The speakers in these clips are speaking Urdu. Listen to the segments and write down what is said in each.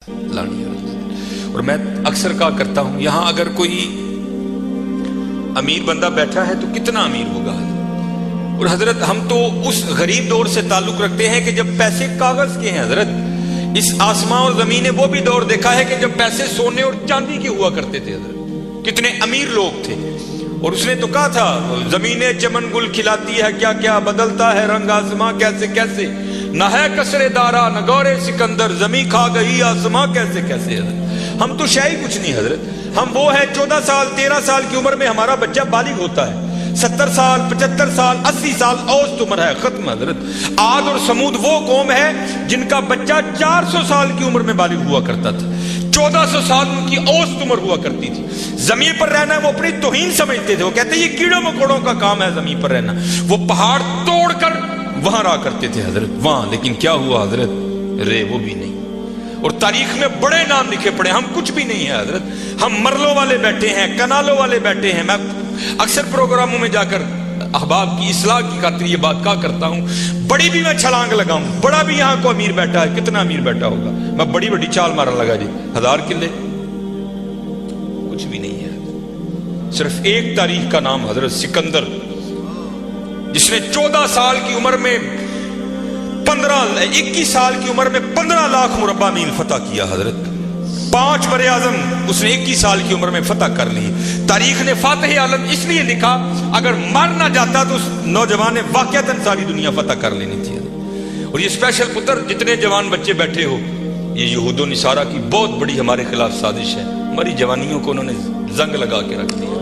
لانی ہے۔ اور میں اکثر کہا کرتا ہوں یہاں اگر کوئی امیر بندہ بیٹھا ہے تو کتنا امیر ہوگا، اور حضرت ہم تو اس غریب دور سے تعلق رکھتے ہیں کہ جب پیسے کاغذ کے ہیں۔ حضرت اس آسمان اور زمین نے وہ بھی دور دیکھا ہے کہ جب پیسے سونے اور چاندی کے ہوا کرتے تھے۔ حضرت کتنے امیر لوگ تھے، اور اس نے تو کہا تھا زمینیں چمن گل کھلاتی ہے کیا کیا، بدلتا ہے رنگ آسماں کیسے کیسے، نہ ہے کسرے دارا نہ گورے سکندر، زمین کھا گئی آسماں کیسے کیسے۔ حضرت ہم تو شے ہی کچھ نہیں حضرت، ہم وہ ہے 14 سال 13 سال کی عمر میں ہمارا بچہ بالغ ہوتا ہے، 70 سال 75 سال 80 سال اوسط عمر ہے، ختم۔ حضرت عاد اور سمود وہ قوم ہے جن کا بچہ 400 سال کی عمر میں بالغ ہوا کرتا تھا، 1400 سال ان کی اوسط عمر ہوا کرتی تھی۔ زمین پر رہنا وہ اپنی توہین سمجھتے تھے، وہ کہتے یہ کیڑوں مکوڑوں کا کام ہے زمین پر رہنا، وہ پہاڑ توڑ کر وہاں رہا کرتے تھے حضرت وہاں، لیکن کیا ہوا حضرت، رے وہ بھی نہیں۔ اور تاریخ میں بڑے نام لکھے پڑے، ہم کچھ بھی نہیں ہے حضرت، ہم مرلوں والے بیٹھے ہیں، کنالوں والے بیٹھے ہیں۔ میں اکثر پروگراموں میں جا کر احباب کی اصلاح کی خاطر یہ بات کہا کرتا ہوں، بڑی بھی میں چھلانگ لگاؤں، بڑا بھی یہاں کو امیر بیٹھا ہے، کتنا امیر بیٹھا ہوگا، میں بڑی بڑی چال مارن لگا جی 1000 کلے، کچھ بھی نہیں ہے۔ صرف ایک تاریخ کا نام حضرت سکندر، جس نے 14 سال کی عمر میں 21 سال کی عمر میں 15 لاکھ مربع میل فتح کیا حضرت، 5 بر اعظم اس نے 21 سال کی عمر میں فتح کر لی۔ تاریخ نے فاتح عالم اس لیے لکھا، اگر مر نہ جاتا تو اس نوجوان نے واقعتاً ساری دنیا فتح کر لینی تھی۔ اور یہ اسپیشل پتر جتنے جوان بچے بیٹھے ہو، یہ یہود و نصارہ کی بہت بڑی ہمارے خلاف سازش ہے، ہماری جوانیوں کو انہوں نے زنگ لگا کے رکھ دیا۔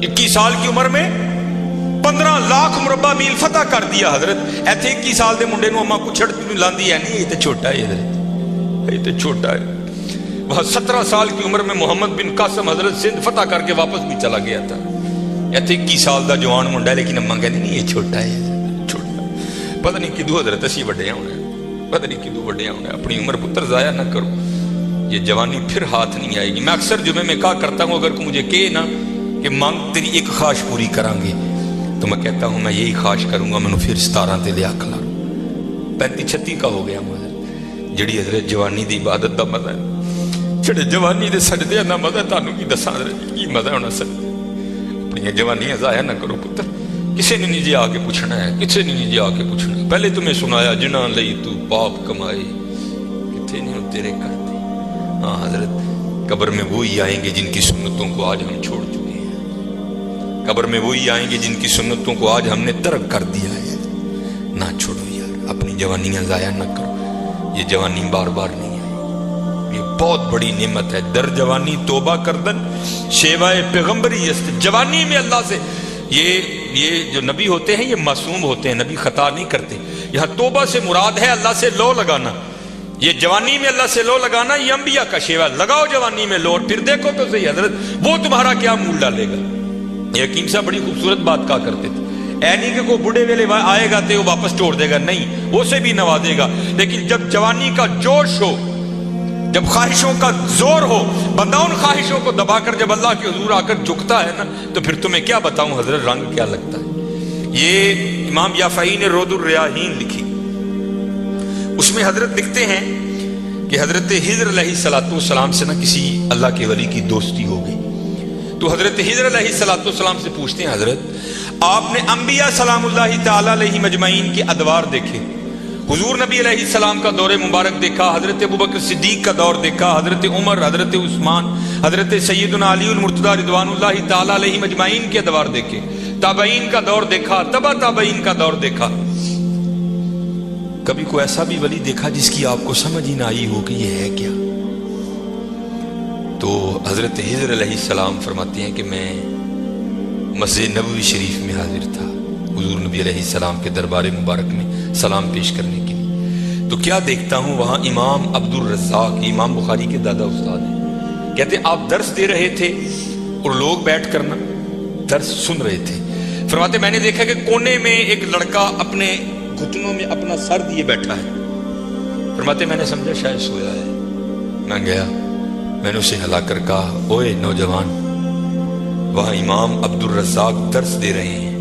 21 سال کی عمر میں 15 لاکھ مربع میل فتح کر دیا حضرت۔ ایتھے 21 سال دے منڈے نو اما کو چھڑ لاندی ہے نہیں، یہ تو چھوٹا ہے حضرت، یہ تو چھوٹا ہے۔ وہاں 17 سال کی عمر میں محمد بن قاسم حضرت سندھ فتح کر کے واپس بھی چلا گیا تھا۔ ایتھے 21 سال دا جوان منڈا ہے، لیکن اما کہنی نہیں یہ چھوٹا ہے، چھوٹا۔ پتہ نہیں کدو حضرت اسی وڈے ہونے، پتہ نہیں کدو وڈے ہونے۔ اپنی عمر پتر ضائع نہ کرو، یہ جوانی پھر ہاتھ نہیں آئے گی۔ میں اکثر جمعے میں کہا کرتا ہوں اگر کوئی مجھے کہے نا کہ مانگ تیری ایک خواہش پوری کریں گے، تو میں کہتا ہوں میں یہی خواہش کروں گا میں پھر 17 تے لیا کھلا 35-36 کا ہو گیا مگر جڑی حضرت جوانی دی عبادت دا مزہ ہے، چھڑے جوانی دے سجدے دا مزہ تانوں کی دساں حضرت کی مزہ ہونا سجدے۔ اپنی جوانیاں ضائع نہ کرو پتر، کسے نے نہیں جی آ کے پوچھنا ہے، کسے نے نہیں جی آ کے پوچھنا ہے۔ پہلے تمہیں سنایا جنہاں لئی تو پاپ کمائے کتھے نہیں تیرے کرتے۔ ہاں حضرت قبر میں وہی آئیں گے جن کی سنتوں کو آج ہم چھوڑ چکے ہیں، قبر میں وہی آئیں گے جن کی سنتوں کو آج ہم نے ترک کر دیا ہے۔ نہ چھوڑو یار، اپنی جوانیاں ضائع نہ کرو، یہ جوانی بار بار نہیں آئی، یہ بہت بڑی نعمت ہے۔ در جوانی توبہ کردن شیوائے پیغمبری است، جوانی میں اللہ سے یہ جو نبی ہوتے ہیں یہ معصوم ہوتے ہیں، نبی خطا نہیں کرتے۔ یہاں توبہ سے مراد ہے اللہ سے لو لگانا، یہ جوانی میں اللہ سے لو لگانا یہ انبیاء کا شیوا۔ لگاؤ جوانی میں لو اور پھر دیکھو تو صحیح حضرت وہ تمہارا کیا مول ڈالے گا۔ یہ حکیم صاحب بڑی خوبصورت بات کہا کرتے تھے، اے نہیں کہ کوئی بڑھے ویلے آئے گا تو وہ واپس توڑ دے گا، نہیں، وہ سے بھی نوازے گا، لیکن جب جوانی کا جوش ہو، جب خواہشوں کا زور ہو، بندہ ان خواہشوں کو دبا کر جب اللہ کے حضور آ کر جھکتا ہے نا، تو پھر تمہیں کیا بتاؤں حضرت رنگ کیا لگتا ہے۔ یہ امام یافعی نے رود الریاحین لکھی، اس میں حضرت لکھتے ہیں کہ حضرت خضر علیہ السلام سے نا کسی اللہ کے ولی کی دوستی ہو گئی، تو حضرت خضر علیہ السلام سے پوچھتے ہیں حضرت آپ نے انبیاء سلام اللہ تعالی علیہ مجمعین کے ادوار دیکھے، حضور نبی علیہ السلام کا دور مبارک دیکھا، حضرت ابوبکر صدیق کا دور دیکھا، حضرت عمر، حضرت عثمان، حضرت سیدنا علی المرتضی رضوان اللہ تعالی علیہ مجمعین کے ادوار دیکھے، تابعین کا دور دیکھا، تبع تابعین کا دور دیکھا، کبھی کوئی ایسا بھی ولی دیکھا جس کی آپ کو سمجھ ہی نہ آئی ہو کہ یہ ہے کیا؟ تو حضرت خضر علیہ السلام فرماتے ہیں کہ میں مسجد نبوی شریف میں حاضر تھا حضور نبی علیہ السلام کے دربار مبارک میں سلام پیش کرنے کے لیے، تو کیا دیکھتا ہوں وہاں امام عبد الرزاق، امام بخاری کے دادا استاد ہیں، کہتے ہیں آپ درس دے رہے تھے اور لوگ بیٹھ کر نا درس سن رہے تھے، فرماتے میں نے دیکھا کہ کونے میں ایک لڑکا اپنے گھٹنوں میں اپنا سر دیے بیٹھا ہے، فرماتے میں نے سمجھا شاید سویا ہے، میں گیا، میں نے اسے ہلا کر کہا اوئے نوجوان، وہاں امام عبد الرزاق درس دے رہے ہیں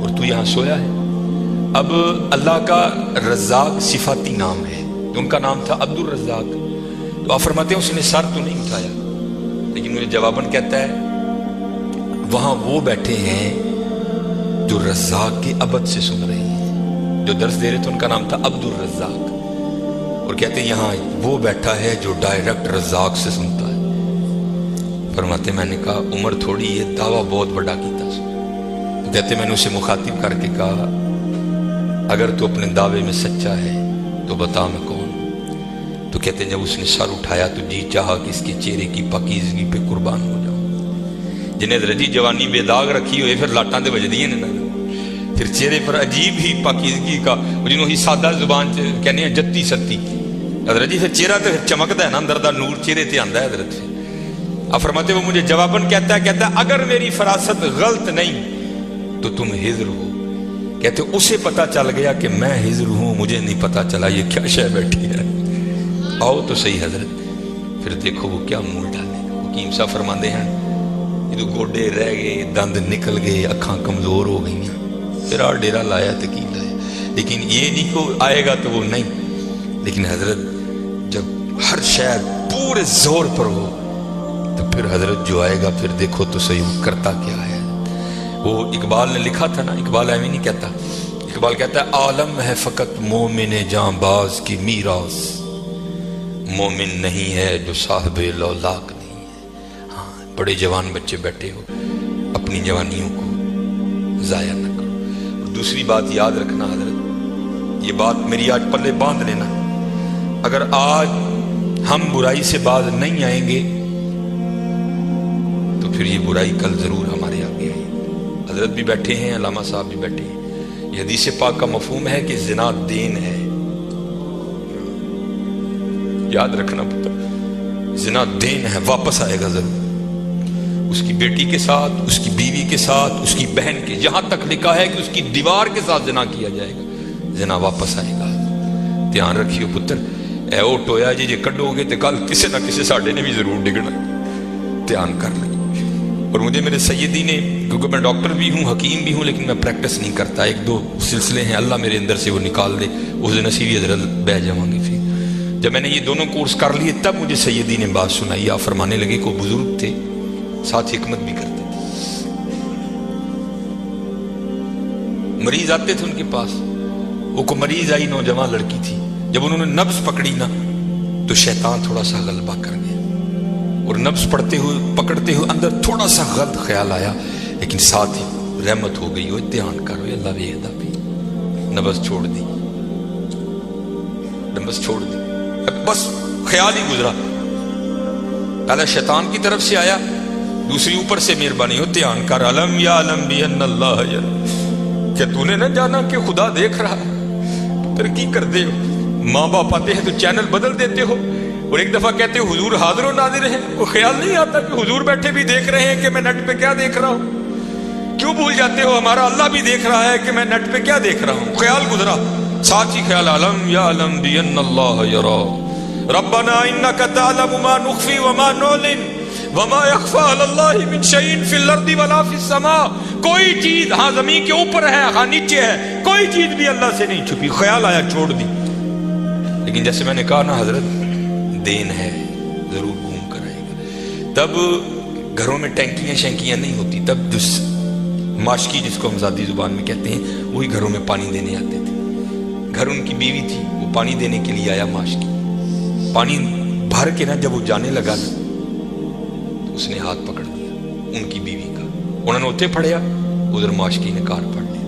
اور تو یہاں سویا ہے۔ اب اللہ کا رزاق صفاتی نام ہے، تو ان کا نام تھا عبد الرزاق. تو آپ فرماتے ہیں اس نے سر تو نہیں اٹھایا، لیکن مجھے جواباً کہتا ہے وہاں وہ بیٹھے ہیں جو رزاق کے عبد سے سن رہے ہیں. جو درس دے رہے تھے ان کا نام تھا عبد الرزاق، اور کہتے ہیں یہاں وہ بیٹھا ہے جو ڈائریکٹ رزاق سے سنتا ہے. فرماتے میں نے کہا عمر تھوڑی یہ دعویٰ بہت بڑا کیتا. تو کہتے میں نے اسے مخاطب کر کے کہا اگر تو اپنے دعوے میں سچا ہے تو بتا میں کون. تو کہتے ہیں جب اس نے سر اٹھایا تو جی چاہا کہ اس کے چہرے کی پاکیزگی پہ قربان ہو جاؤں. جنہیں حضرت جوانی بے داغ رکھی ہوئے پھر لاٹاں دے وجدی ہیں نا، پھر چہرے پر عجیب ہی پاکیزگی کا، جنہوں ہی سادہ زبان کہنے ہیں جتی ستی. حضرت جی پھر چہرہ تو چمکتا ہے نا، اندر دا نور چہرے تے آندا ہے حضرت سے. اب فرماتے وہ مجھے جواباً کہتا ہے اگر میری فراست غلط نہیں تو تم ہجر ہو. کہتے اسے پتا چل گیا کہ میں ہجر ہوں، مجھے نہیں پتا چلا یہ کیا شے بیٹھی ہے. آؤ تو صحیح حضرت. پھر دیکھو وہ کیا منہ ڈالے. حکیم صاحب فرماندے ہیں جدو گوڈے رہ گئے، دند نکل گئے، اکھاں کمزور ہو گئی، پھر آ ڈیرا لایا تو کی لایا. لیکن یہ نہیں کہ آئے گا تو وہ نہیں. لیکن حضرت جب ہر شے پورے زور پر ہو تو پھر حضرت جو آئے گا پھر دیکھو تو صحیح وہ کرتا کیا ہے. وہ اقبال نے لکھا تھا نا، اقبال ایویں نہیں کہتا. اقبال کہتا ہے عالم ہے فقط مومن جاں باز کی میراث، مومن نہیں ہے جو صاحب لولاک نہیں ہے. ہاں بڑے جوان بچے بیٹھے ہو، اپنی جوانیوں کو ضائع نہ کرو. اور دوسری بات یاد رکھنا حضرت، یہ بات میری آج پلے باندھ لینا، اگر آج ہم برائی سے باز نہیں آئیں گے تو پھر یہ برائی کل ضرور ہمارے آگے آئے. حضرت بھی بیٹھے ہیں، علامہ صاحب بھی بیٹھے ہیں. یہ حدیث پاک کا مفہوم ہے کہ زنا دین ہے. یاد رکھنا پتہ، زنا دین ہے، واپس آئے گا ضرور. اس کی بیٹی کے ساتھ، اس کی بیوی کے ساتھ، اس کی بہن کے، یہاں تک لکھا ہے کہ اس کی دیوار کے ساتھ زنا کیا جائے گا. زنا واپس آئے گا. دھیان رکھیو پتر، اے او ٹویا جی کڈو گے تو کل کسی نہ کسی ساڈے نے بھی ضرور ڈگنا. دھیان کر لیں. اور مجھے میرے سیدی نے، کیونکہ میں ڈاکٹر بھی ہوں، حکیم بھی ہوں، لیکن میں پریکٹس نہیں کرتا. ایک دو سلسلے ہیں، اللہ میرے اندر سے وہ نکال دے، اس دن نصیبی حضرت بہ جاؤں گی. پھر جب میں نے یہ دونوں کورس کر لیے تب مجھے سیدی نے بات سنائی. آپ فرمانے لگے کو بزرگ تھے، ساتھ حکمت بھی کرتے تھے. مریض آتے تھے ان کے پاس. وہ کو مریض آئی، نوجوان لڑکی تھی. جب انہوں نے نبض پکڑی نا تو شیطان تھوڑا سا غلبہ کر گیا، اور نبض پڑھتے ہوئے پکڑتے ہوئے اندر تھوڑا سا غلط خیال آیا، لیکن ساتھ ہی رحمت ہو گئی. وہ دھیان کرو اللہ ویدہ بھی. نبض چھوڑ دی، نبض چھوڑ دی، بس خیال ہی گزرا. پہلا شیطان کی طرف سے آیا، دوسری اوپر سے مہربانی. ہو دھیان کر، علم یا علم بھی ان اللہ یرا. کیا تو نے نہ جانا کہ خدا دیکھ رہا؟ ترقی کر دے. ماں باپ آتے ہیں تو چینل بدل دیتے ہو، اور ایک دفعہ کہتے ہو حضور حاضر و ناظر ہیں. وہ خیال نہیں آتا کہ حضور بیٹھے بھی دیکھ رہے ہیں کہ میں نیٹ پہ کیا دیکھ رہا ہوں. کیوں بھول جاتے ہو ہمارا اللہ بھی دیکھ رہا ہے کہ میں نیٹ پہ کیا دیکھ رہا ہوں. خیال گزرا، ساتھ ہی خیال علم یا علم بھی ان اللہ یرا. ربنا انک تعلم ما نخفی وما نعلن وما یخفی علی اللہ من شیء فی الارض ولا فی السماء. کوئی چیز ہاں زمین کے اوپر ہے، ہاں نیچے ہے، کوئی چیز بھی اللہ سے نہیں چھپی. خیال آیا، چھوڑ دی. لیکن جیسے میں نے کہا نا حضرت، دین ہے، ضرور گھوم کر آئے گا. تب گھروں میں ٹینکیاں شینکیاں نہیں ہوتی. تب ماشکی جس کو ہم ذاتی زبان میں کہتے ہیں، وہی گھروں میں پانی دینے آتے تھے. گھر ان کی بیوی تھی، وہ پانی دینے کے لیے آیا. ماشکی پانی بھر کے نا جب وہ جانے لگا نا تو اس نے ہاتھ پکڑ لیا ان کی بیوی کا. انہوں نے اتنے پھڑیا، ادھر ماشکی نے کار پڑ لیا.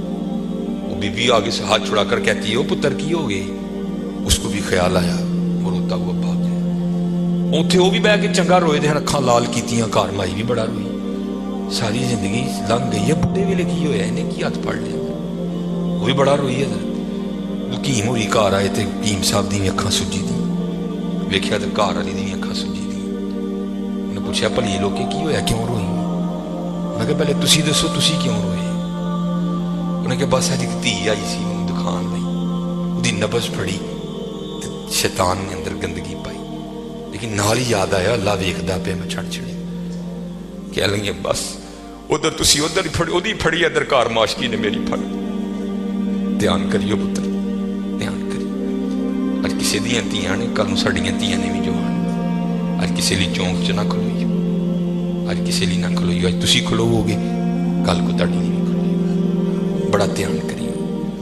وہ بیوی آگے سے ہاتھ چھڑا کر کہتی ہے او پتر کی ہو گئی. اس کو بھی خیال آیا، وہ روتا ہوا بھاگ گیا. اتنے وہ بھی بہ کے چنگا روئے تھے، اکھاں لال کیتیاں. کار مائی بھی بڑا روئی. ساری زندگی لنگ گئی ہے، بڑھے ویلے کی ہویا انہیں کی ہاتھ پڑ لیا. وہ بھی بڑا روئی ہے. حکیم ہوئی کار آئے تھے، حکیم صاحب دی اکھاں سجی دی. ویکھیا تو کار والی دی اکھاں سجی دی. انہیں پوچھا بھلی لوگ کی ہویا، کیوں روئی؟ میں کہا پہلے تسی دسو تسی کیوں روئے؟ انہیں کہا بس ایک دھی آئی سی انہوں دکھان لئی، دی نبض پڑی، شیطان نے اندر گندگی پائی. لیکن نال ہی یاد آیا اللہ ویکھدا پیا میں چھڑ چھڑے. کہہ لیں بس ادھر تسی ادھر ہی پھڑی، ادھی پھڑی ادھر کار ماشکی نے میری پھڑ. دھیان کریو پتر، دھیان کریو. اج کسی دیاں ਧੀਆਂ ਨੇ, ਕੱਲ ਨੂੰ ਸਾਡੀਆਂ ਧੀਆਂ ਨੇ ਵੀ ਜਵਾਨ। ਅੱਜ ਕਿਸੇ ਲਈ ਚੌਂਕ 'ਚ ਨਾ ਖਲੋਈਓ, ਅੱਜ ਕਿਸੇ ਲਈ ਨਾ ਖਲੋਈਓ। ਅੱਜ ਤੁਸੀਂ ਖਲੋਵੋਗੇ, ਕੱਲ ਕੋ ਤੁਹਾਡੀ ਨਹੀਂ ਖਲੋਏਗੀ। ਬੜਾ ਧਿਆਨ ਕਰੀਓ,